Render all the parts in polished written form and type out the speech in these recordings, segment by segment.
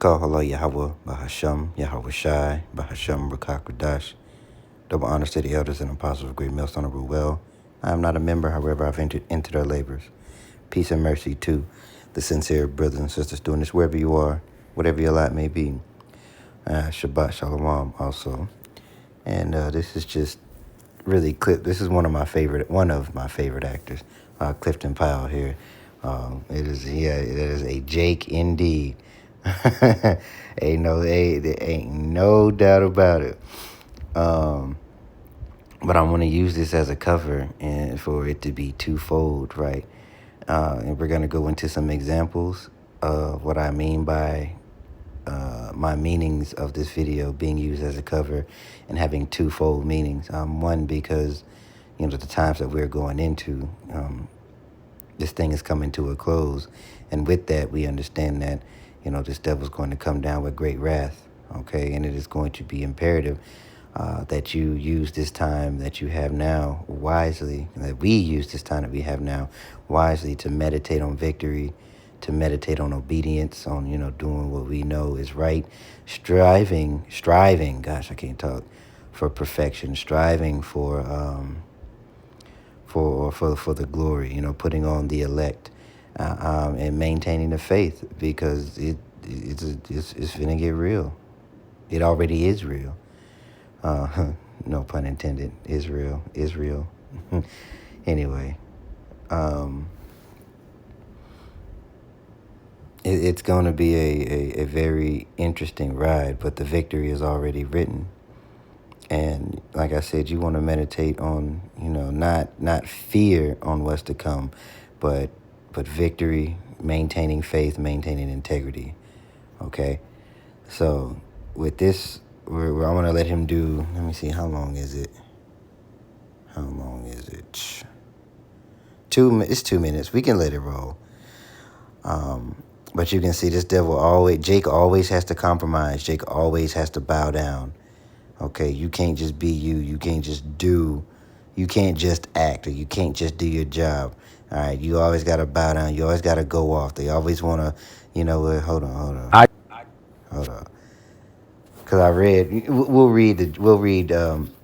Kahala Yahweh, Bahasham, Yahweh Shai, Bahasham Rakakradash. Double honors to the elders and apostles of Great Millstone of Ruel. I am not a member, however, I've entered into their labors. Peace and mercy to the sincere brothers and sisters doing this wherever you are, whatever your lot may be. Shabbat Shalom also. And this is just really This is one of my favorite actors, Clifton Powell here. It is a Jake indeed. There ain't no doubt about it. But I want to use this as a cover and for it to be twofold, right? And we're going to go into some examples of what I mean by my meanings of this video being used as a cover and having twofold meanings. One, because, the times that we're going into, this thing is coming to a close. And with that, we understand that, this devil's going to come down with great wrath, okay? And it is going to be imperative that you use this time that you have now wisely, that we use this time that we have now wisely to meditate on victory, to meditate on obedience, on, doing what we know is right, striving, gosh, I can't talk, for perfection, striving for the glory, putting on the elect, and maintaining the faith, because it's gonna get real. It already is real. No pun intended. Israel. Anyway, it's going to be a very interesting ride, but the victory is already written. And like I said, you want to meditate on, not fear on what's to come, but victory, maintaining faith, maintaining integrity. Okay? So with this, I want to let him do, let me see, how long is it? It's 2 minutes. We can let it roll. But you can see this devil Jake always has to compromise. Jake always has to bow down. Okay, you can't just be you. You can't just act, or you can't just do your job. All right, you always got to bow down. You always got to go off. They always want to, hold on. Hold on. Because we'll read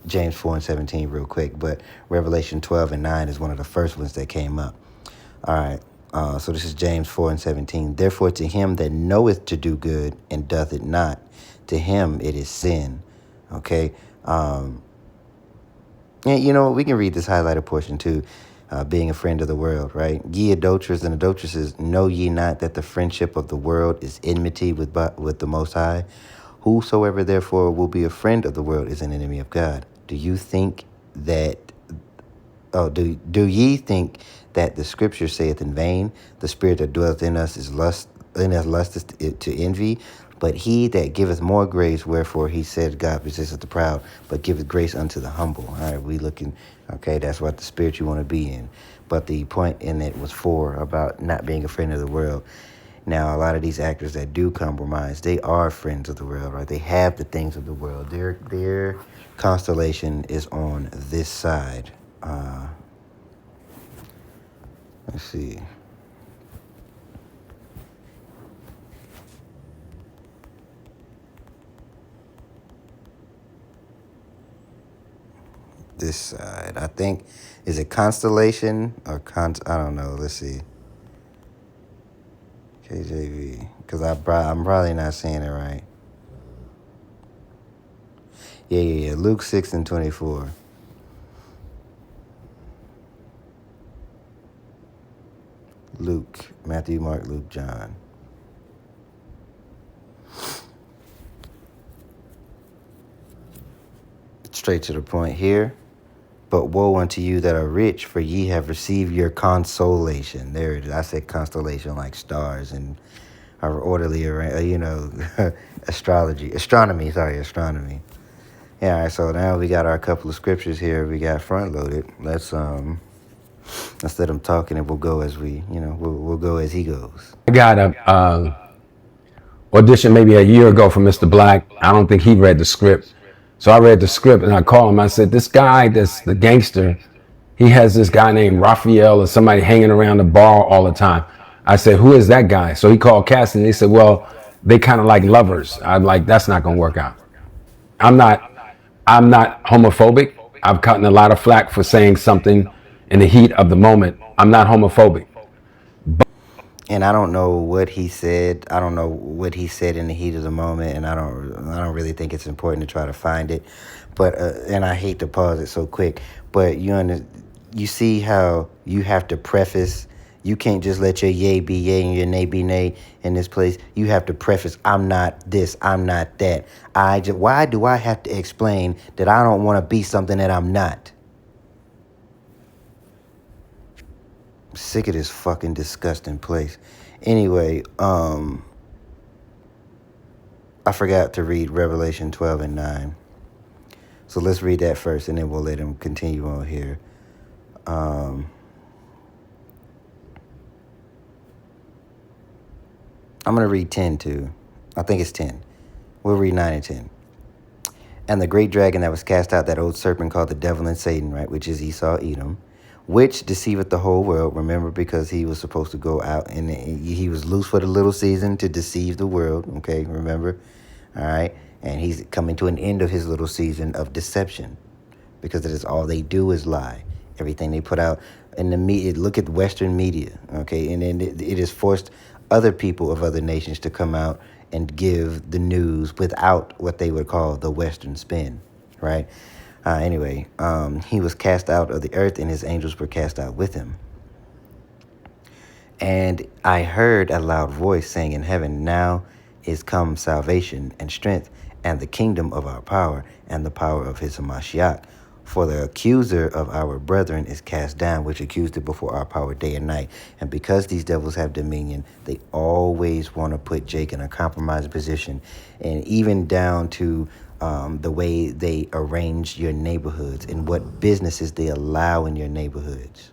James 4:17 real quick, but Revelation 12:9 is one of the first ones that came up. All right, so this is James 4:17. Therefore, to him that knoweth to do good and doth it not, to him it is sin. Okay, and we can read this highlighted portion too. Being a friend of the world, right? Ye adulterers and adulteresses, know ye not that the friendship of the world is enmity with the Most High? Whosoever therefore will be a friend of the world is an enemy of God. Do you think that? Do ye think that the Scripture saith in vain, the spirit that dwelleth in us is lusteth to envy? But he that giveth more grace, wherefore he said, God resisteth the proud, but giveth grace unto the humble. All right, we looking, okay, that's what the spirit you want to be in. But the point in it was about not being a friend of the world. Now, a lot of these actors that do compromise, they are friends of the world, right? They have the things of the world. Their constellation is on this side. Let's see. This side, I think, is it constellation or I don't know. Let's see. KJV, because I'm probably not saying it right. Yeah. Luke 6:24. Luke, Matthew, Mark, Luke, John. Straight to the point here. But woe unto you that are rich, for ye have received your consolation. There it is. I said constellation like stars and our orderly, astronomy. Yeah, all right, so now we got our couple of scriptures here. We got front loaded. Let's let him talk, and we'll go as we'll go as he goes. I got a audition maybe a year ago for Mr. Black. I don't think he read the script. So I read the script and I called him. I said, this guy, that's the gangster, he has this guy named Raphael or somebody hanging around the bar all the time. I said, who is that guy? So he called Cass and he said, well, they kind of like lovers. I'm like, that's not gonna work out. I'm not I'm not homophobic. I've gotten a lot of flack for saying something in the heat of the moment. I'm not homophobic. And I don't know what he said. I don't know what he said in the heat of the moment, and I don't really think it's important to try to find it. But and I hate to pause it so quick. But you see how you have to preface. You can't just let your yay be yay and your nay be nay in this place. You have to preface, I'm not this, I'm not that. Why do I have to explain that I don't want to be something that I'm not? I'm sick of this fucking disgusting place. Anyway, I forgot to read Revelation 12 and 9. So let's read that first, and then we'll let him continue on here. I'm going to read 10 too. I think it's 10. We'll read 9 and 10. And the great dragon that was cast out, that old serpent called the devil and Satan, right, which is Esau, Edom, which deceiveth the whole world. Remember, because he was supposed to go out and he was loose for the little season to deceive the world. Okay, remember? All right. And he's coming to an end of his little season of deception, because it is all they do is lie. Everything they put out in the media, look at Western media, okay? And then it has forced other people of other nations to come out and give the news without what they would call the Western spin, right? Anyway, he was cast out of the earth, and his angels were cast out with him. And I heard a loud voice saying in heaven, now is come salvation and strength and the kingdom of our power and the power of his Hamashiach. For the accuser of our brethren is cast down, which accused it before our power day and night. And because these devils have dominion, they always want to put Jake in a compromised position, and even down to the way they arrange your neighborhoods and what businesses they allow in your neighborhoods.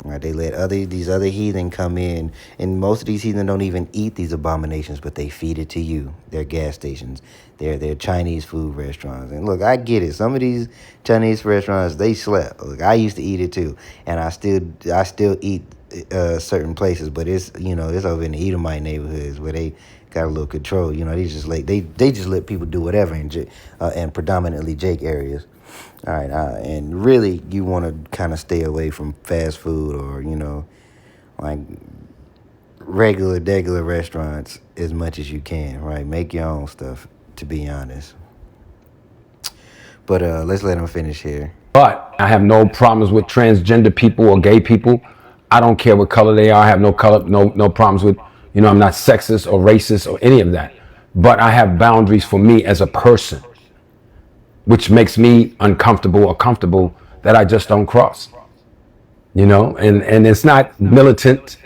Right, they let these other heathen come in, and most of these heathen don't even eat these abominations, but they feed it to you. Their gas stations, their Chinese food restaurants. And look, I get it. Some of these Chinese restaurants, they slap. Look, I used to eat it too, and I still eat certain places, but it's it's over in the Edomite neighborhoods where they got a little control. They just let people do whatever and predominantly Jake areas. All right, and really, you want to kind of stay away from fast food or, like regular restaurants as much as you can, right? Make your own stuff, to be honest. But let's let him finish here. But I have no problems with transgender people or gay people. I don't care what color they are. I have no problems with, I'm not sexist or racist or any of that. But I have boundaries for me as a person, which makes me uncomfortable or comfortable, that I just don't cross. And it's not militant.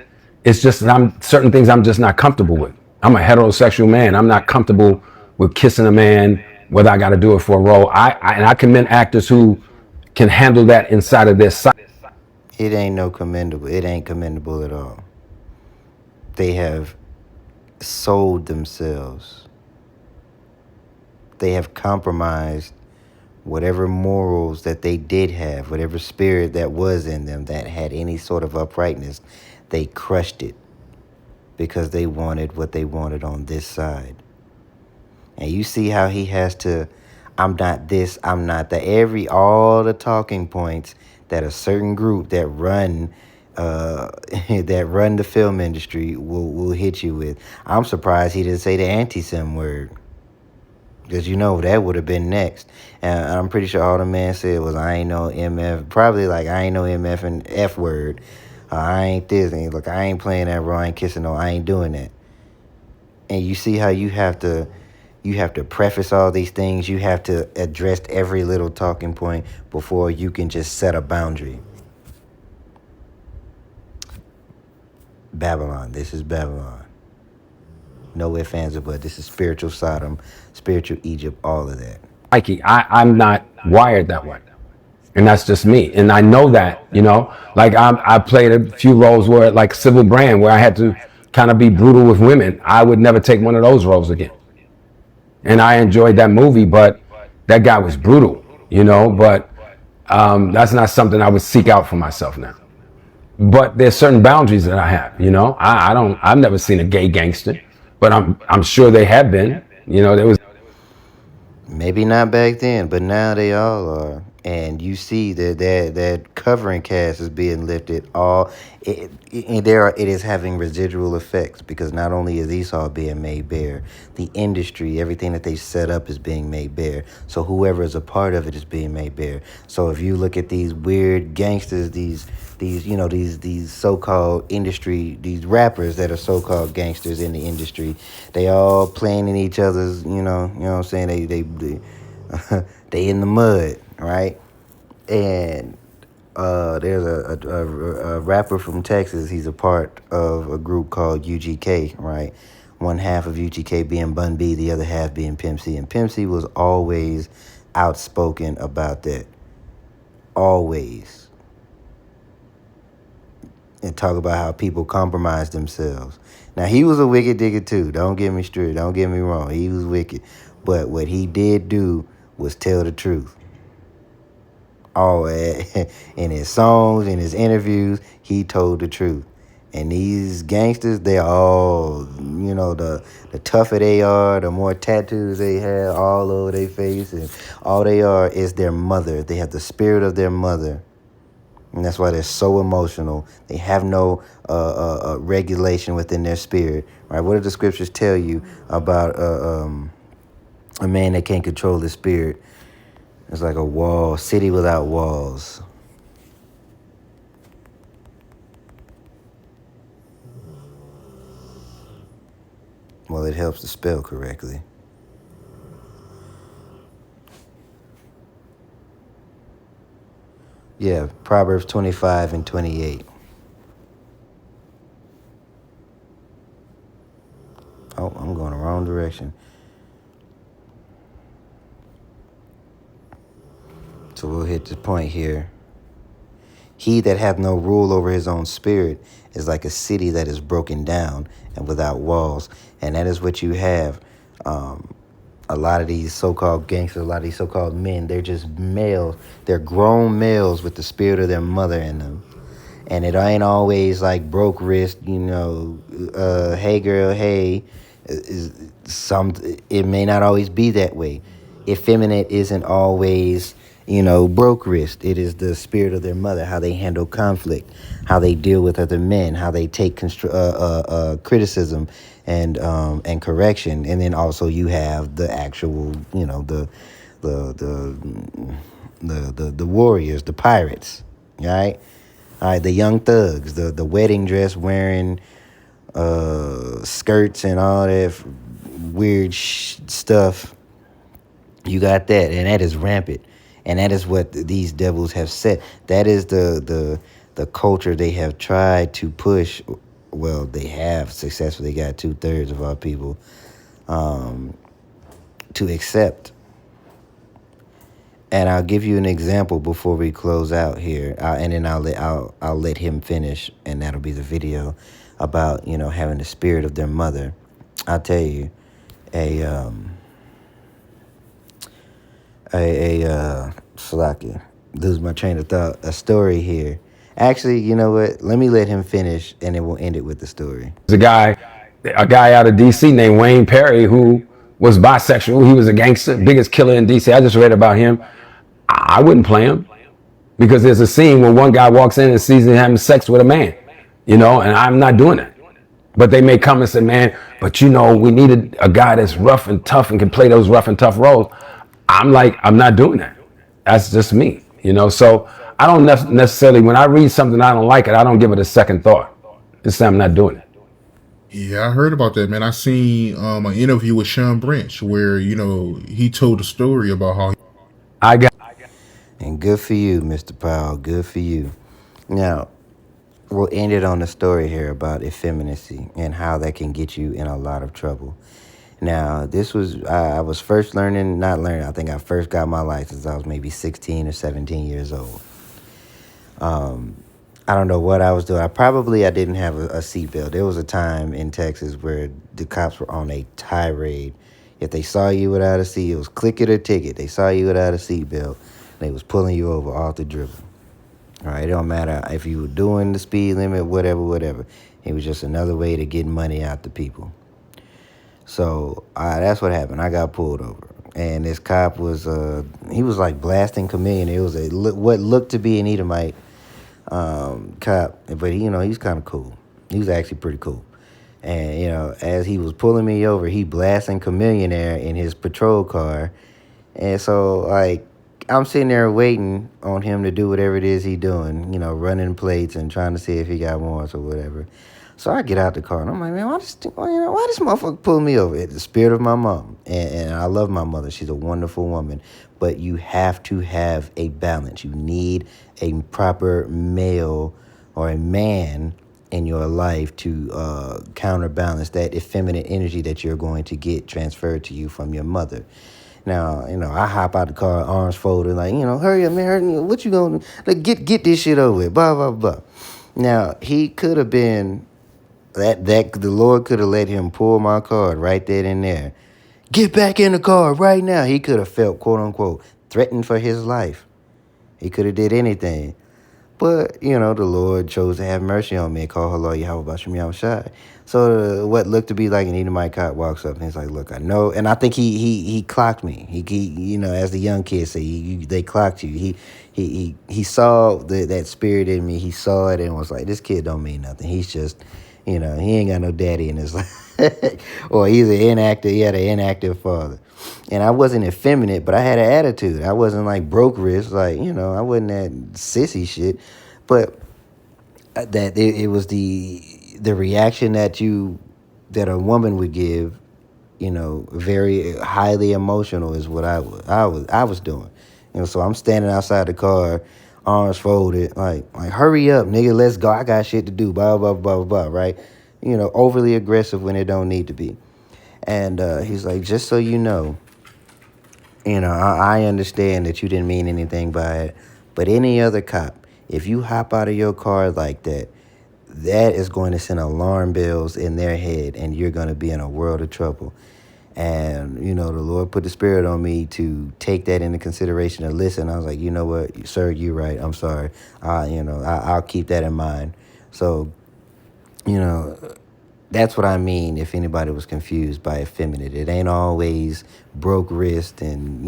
It's just that certain things I'm just not comfortable with. I'm a heterosexual man. I'm not comfortable with kissing a man, whether I got to do it for a role. I commend actors who can handle that inside of their side. It ain't commendable. It ain't commendable at all. They have sold themselves. They have compromised whatever morals that they did have, whatever spirit that was in them that had any sort of uprightness. They crushed it because they wanted what they wanted on this side. And you see how he has to, I'm not this, I'm not that. All the talking points that a certain group that run the film industry will hit you with. I'm surprised he didn't say the anti-sim word, because that would have been next. And I'm pretty sure all the man said was, I ain't no MF. Probably like, I ain't no MF and F word. I ain't this. And look, I ain't playing that role. I ain't kissing no. I ain't doing that. And you see how you have to preface all these things. You have to address every little talking point before you can just set a boundary. Babylon. This is Babylon. No ifs, ands, or buts. This is spiritual Sodom, spiritual Egypt, all of that. I'm not wired that way. And that's just me. And I know that, like I played a few roles where, like Sybil Brand, where I had to kind of be brutal with women. I would never take one of those roles again. And I enjoyed that movie, but that guy was brutal, but that's not something I would seek out for myself now. But there's certain boundaries that I have, I've never seen a gay gangster. but I'm sure they have been. You know, there was. Maybe not back then, but now they all are. And you see that covering cast is being lifted. It is having residual effects because not only is Esau being made bare, the industry, everything that they set up is being made bare. So whoever is a part of it is being made bare. So if you look at these weird gangsters, these so-called industry, these rappers that are so-called gangsters in the industry, they all playing in each other's, what I'm saying, they they in the mud, right? And there's a rapper from Texas. He's a part of a group called UGK, right? One half of UGK being Bun B, the other half being Pimp C. And Pimp C was always outspoken about that. Always. And talk about how people compromise themselves. Now, he was a wicked digger too. Don't get me straight. Don't get me wrong. He was wicked. But what he did do was tell the truth. Oh, in his songs, in his interviews, he told the truth. And these gangsters, they all, the tougher they are, the more tattoos they have all over their face, and all they are is their mother. They have the spirit of their mother. And that's why they're so emotional. They have no regulation within their spirit. Right? What do the scriptures tell you about a man that can't control his spirit? It's like a city without walls. Well, it helps to spell correctly. Yeah, Proverbs 25 and 28. Oh, I'm going the wrong direction. So we'll hit the point here. He that hath no rule over his own spirit is like a city that is broken down and without walls. And that is what you have. A lot of these so-called gangsters, a lot of these so-called men, they're just males. They're grown males with the spirit of their mother in them. And it ain't always like broke wrist, hey girl, hey. It may not always be that way. Effeminate isn't always, broke wrist. It is the spirit of their mother, how they handle conflict, how they deal with other men, how they take criticism and correction. And then also you have the actual, the warriors, the pirates, right? All right, the young thugs, the wedding dress wearing skirts and all that weird stuff. You got that, and that is rampant. And that is what these devils have set. That is the culture they have tried to push. Well, they have successfully got 2/3 of our people to accept. And I'll give you an example before we close out here, and then I'll let him finish, and that'll be the video about having the spirit of their mother. I'll tell you Salakia, lose my train of thought. A story here. Actually, you know what? Let me let him finish, and then we'll end it with the story. There's a guy out of DC named Wayne Perry who was bisexual. He was a gangster, biggest killer in DC. I just read about him. I wouldn't play him because there's a scene where one guy walks in and sees him having sex with a man, and I'm not doing that. But they may come and say, man, but we needed a guy that's rough and tough and can play those rough and tough roles. I'm not doing that. That's just me, So I don't necessarily, when I read something I don't like it, I don't give it a second thought. Just say I'm not doing it. Yeah, I heard about that, man. I seen an interview with Sean Branch where, he told a story about how And good for you, Mr. Powell. Good for you. Now, we'll end it on the story here about effeminacy and how that can get you in a lot of trouble. Now, this was, I was first I think I first got my license. I was maybe 16 or 17 years old. I don't know what I was doing. I didn't have a seatbelt. There was a time in Texas where the cops were on a tirade. If they saw you without a seat, it was click it or ticket. They saw you without a seatbelt, they was pulling you over off the dribble. All right, it don't matter if you were doing the speed limit, whatever. It was just another way to get money out the people. So that's what happened. I got pulled over, and this cop was he was like blasting Chameleon. It was what looked to be an Edomite cop, but he's kind of cool. He was actually pretty cool. And as he was pulling me over, he blasting Chameleon there in his patrol car, and so like I'm sitting there waiting on him to do whatever it is he doing, running plates and trying to see if he got warrants or whatever. So I get out the car and I'm like, man, why this motherfucker pull me over? It's the spirit of my mom, and I love my mother. She's a wonderful woman, but you have to have a balance. You need a proper male or a man in your life to counterbalance that effeminate energy that you're going to get transferred to you from your mother. Now, I hop out the car, arms folded, like, hurry up, man, hurry, what you gonna do? Like, get this shit over with, blah, blah, blah. Now, he could have been, that the Lord could have let him pull my card right there and there. Get back in the car right now. He could have felt, quote unquote, threatened for his life. He could have did anything. But, the Lord chose to have mercy on me and call her Lord Yahweh Bashem Yahushai. So what looked to be like an Edomite cop walks up and he's like, look, I know. And I think he clocked me. He as the young kids say, they clocked you. He saw that spirit in me. He saw it and was like, this kid don't mean nothing. He's just, he ain't got no daddy in his life. Or he's he had an inactive father. And I wasn't effeminate, but I had an attitude. I wasn't like broke wrist, like, I wasn't that sissy shit. But that it was the reaction that a woman would give, very highly emotional is what I was doing. So I'm standing outside the car, arms folded, like hurry up, nigga, let's go. I got shit to do, blah, blah, blah, blah, blah, right? Overly aggressive when it don't need to be. And he's like, just so you know, I understand that you didn't mean anything by it, but any other cop, if you hop out of your car like that, that is going to send alarm bells in their head, and you're going to be in a world of trouble. And, the Lord put the spirit on me to take that into consideration and listen. I was like, you know what, sir, you're right. I'm sorry. I'll keep that in mind. So, that's what I mean if anybody was confused by effeminate. It ain't always broke wrist and,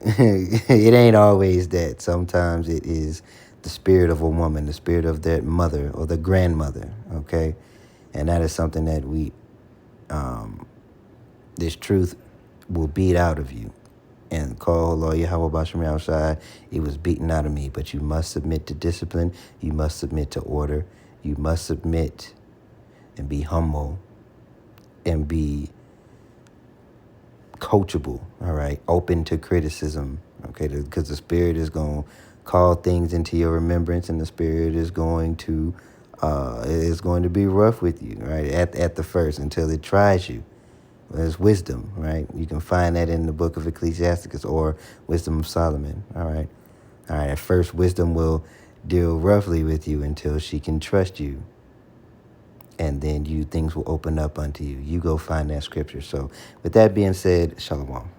it ain't always that. Sometimes it is the spirit of a woman, the spirit of their mother or the grandmother, okay? And that is something that this truth will beat out of you. And call Lord Yahweh Bashem Yahushai, it was beaten out of me. But you must submit to discipline. You must submit to order. You must submit and be humble and be coachable, all right? Open to criticism, okay? Because the Spirit is going to call things into your remembrance, and the Spirit is going to be rough with you, right? At the first, until it tries you. There's wisdom, right? You can find that in the book of Ecclesiasticus or Wisdom of Solomon, all right? All right, at first, wisdom will deal roughly with you until she can trust you. And then things will open up unto you. You go find that scripture. So with that being said, Shalom.